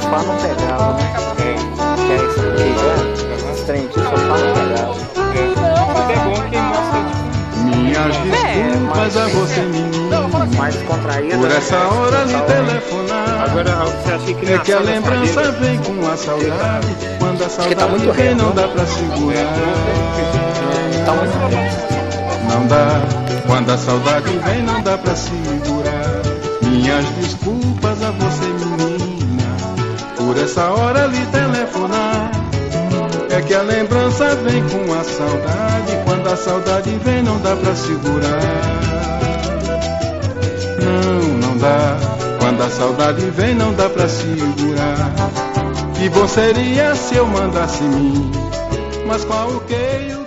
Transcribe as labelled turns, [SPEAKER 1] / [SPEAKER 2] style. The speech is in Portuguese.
[SPEAKER 1] sofá não pegava, né? Que é esse aqui, esse trem de sofá não pegava.
[SPEAKER 2] Mas é bom que mostra
[SPEAKER 3] Minhas desculpas a você, menino,
[SPEAKER 1] mais contraída.
[SPEAKER 3] por essa hora de telefonar.
[SPEAKER 2] Agora, você acha que
[SPEAKER 3] É que a lembrança vem com a saudade. Quando a saudade vem não dá pra segurar.
[SPEAKER 1] Tá muito
[SPEAKER 3] Não dá, quando a saudade vem não dá pra segurar. Minhas desculpas a você, menina, por essa hora lhe telefonar. É que a lembrança vem com a saudade. Quando a saudade vem não dá pra segurar. Não dá, quando a saudade vem não dá pra segurar. Que bom seria se eu mandasse mim, mas qual o que